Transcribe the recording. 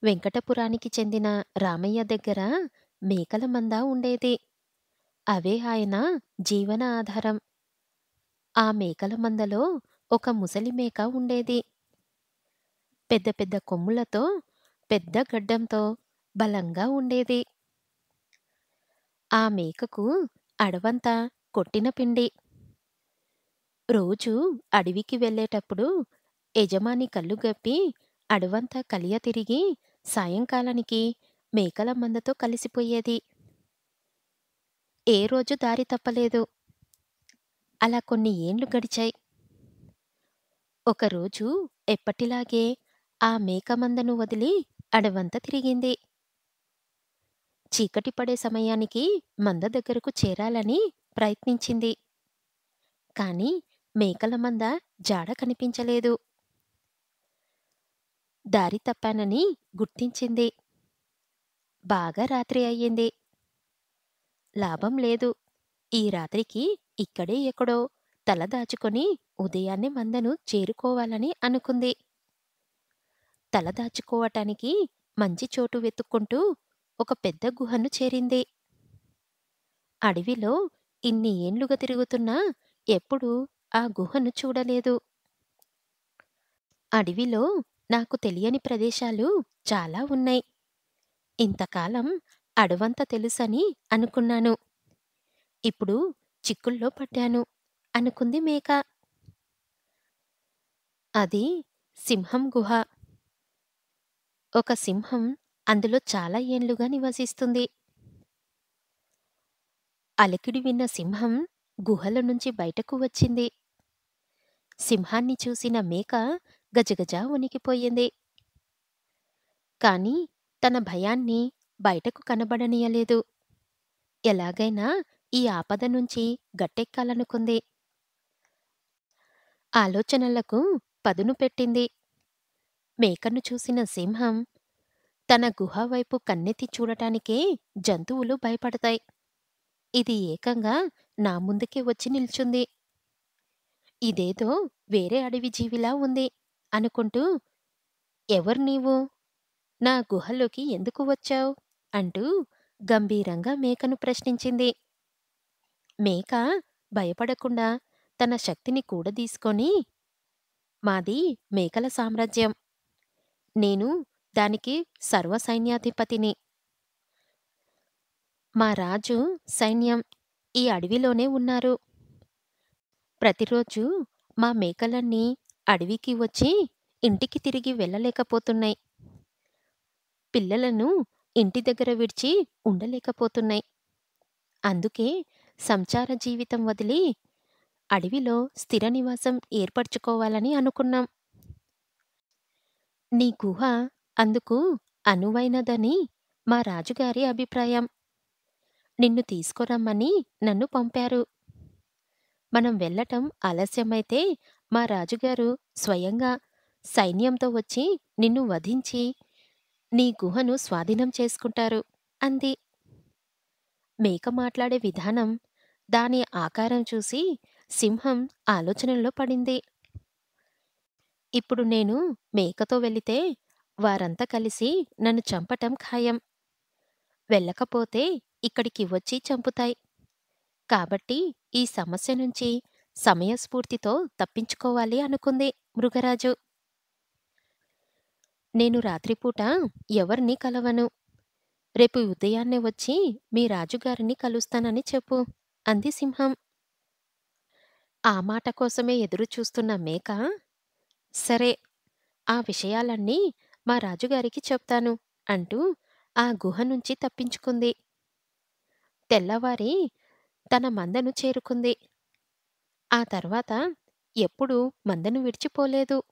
వెంకటపురానికి చెందిన రామయ్య దగ్గర మేకల మంద ఉండేది. అవే ఆయన జీవన ఆధారం. ఆ మేకల మందలో ఒక ముసలి మేక ఉండేది. పెద్ద పెద్ద కొమ్ములతో, పెద్ద గడ్డంతో బలంగా ఉండేది. ఆ మేకకు అడవంతా కొట్టిన పిండి. రోజూ అడవికి వెళ్ళేటప్పుడు యజమాని కళ్ళు గప్పి అడవంతా కలియ తిరిగి సాయంకాలానికి మేకల మందతో కలిసిపోయేది. ఏ రోజు దారి తప్పలేదు. అలా కొన్ని ఏండ్లు గడిచాయి. ఒకరోజు ఎప్పటిలాగే ఆ మేక మందను వదిలి అడవంతా తిరిగింది. చీకటి పడే సమయానికి మంద దగ్గరకు చేరాలని ప్రయత్నించింది. కాని మేకల మంద జాడ కనిపించలేదు. దారి తప్పానని గుర్తించింది. బాగా రాత్రి అయ్యింది. లాభం లేదు. ఈ రాత్రికి ఇక్కడే ఎక్కడో తల దాచుకొని ఉదయాన్నే మందను చేరుకోవాలని అనుకుంది. తల దాచుకోవటానికి మంచి చోటు వెతుక్కుంటూ ఒక పెద్ద గుహను చేరింది. అడవిలో ఇన్ని ఏండ్లుగా తిరుగుతున్నా ఎప్పుడూ ఆ గుహను చూడలేదు. అడవిలో నాకు తెలియని ప్రదేశాలు చాలా ఉన్నాయి. ఇంతకాలం అడవంత తెలుసని అనుకున్నాను. ఇప్పుడు చిక్కుల్లో పడ్డాను అనుకుంది మేక. అది సింహం గుహ. ఒక సింహం అందులో చాలా ఏండ్లుగా నివసిస్తుంది. అలికిడి విన్న సింహం గుహల నుంచి బయటకు వచ్చింది. సింహాన్ని చూసిన మేక గజగజ వణికిపోయింది. కాని తన భయాన్ని బయటకు కనబడనీయలేదు. ఎలాగైనా ఈ ఆపద నుంచి గట్టెక్కాలనుకుంది. ఆలోచనలకు పదును పెట్టింది. మేకను చూసిన సింహం తన గుహ వైపు కన్నెత్తి చూడటానికే జంతువులు భయపడతాయి. ఇది ఏకంగా నా ముందుకే వచ్చి నిల్చుంది. ఇదేదో వేరే అడవి జీవిలా ఉంది అనుకుంటూ, ఎవరు నీవు? నా గుహలోకి ఎందుకు వచ్చావు? అంటూ గంభీరంగా మేకను ప్రశ్నించింది. మేక భయపడకుండా తన శక్తిని కూడదీసుకొని, మాది మేకల సామ్రాజ్యం. నేను దానికి సర్వసైన్యాధిపతిని. మా రాజు, సైన్యం ఈ అడవిలోనే ఉన్నారు. ప్రతిరోజు మా మేకలన్నీ అడవికి వచ్చి ఇంటికి తిరిగి వెళ్ళలేకపోతున్నాయి. పిల్లలను ఇంటి దగ్గర విడిచి ఉండలేకపోతున్నాయి. అందుకే సంచార జీవితం వదిలి అడవిలో స్థిర నివాసం ఏర్పరచుకోవాలని అనుకున్నాం. నీ గుహ అందుకు అనువైనదని మా రాజుగారి అభిప్రాయం. నిన్ను తీసుకురమ్మని నన్ను పంపారు. మనం వెళ్ళటం ఆలస్యమైతే మా రాజుగారు స్వయంగా సైన్యంతో వచ్చి నిన్ను వధించి నీ గుహను స్వాధీనం చేసుకుంటారు అంది. మేక మాట్లాడే విధానం, దాని ఆకారం చూసి సింహం ఆలోచనలో పడింది. ఇప్పుడు నేను మేకతో వెళితే వారంతా కలిసి నన్ను చంపటం ఖాయం. వెళ్ళకపోతే ఇక్కడికి వచ్చి చంపుతాయి. కాబట్టి ఈ సమస్య నుంచి సమయస్ఫూర్తితో తప్పించుకోవాలి అనుకుంది మృగరాజు. నేను రాత్రిపూట ఎవరిని కలవను. రేపు ఉదయాన్నే వచ్చి మీ రాజుగారిని కలుస్తానని చెప్పు అంది సింహం. ఆ మాట కోసమే ఎదురు చూస్తున్న మేక, సరే, ఆ విషయాలన్నీ మా రాజుగారికి చెప్తాను అంటూ ఆ గుహ నుంచి తప్పించుకుంది. తెల్లవారి తన మందను చేరుకుంది. ఆ తర్వాత ఎప్పుడూ మందను విడిచిపోలేదు.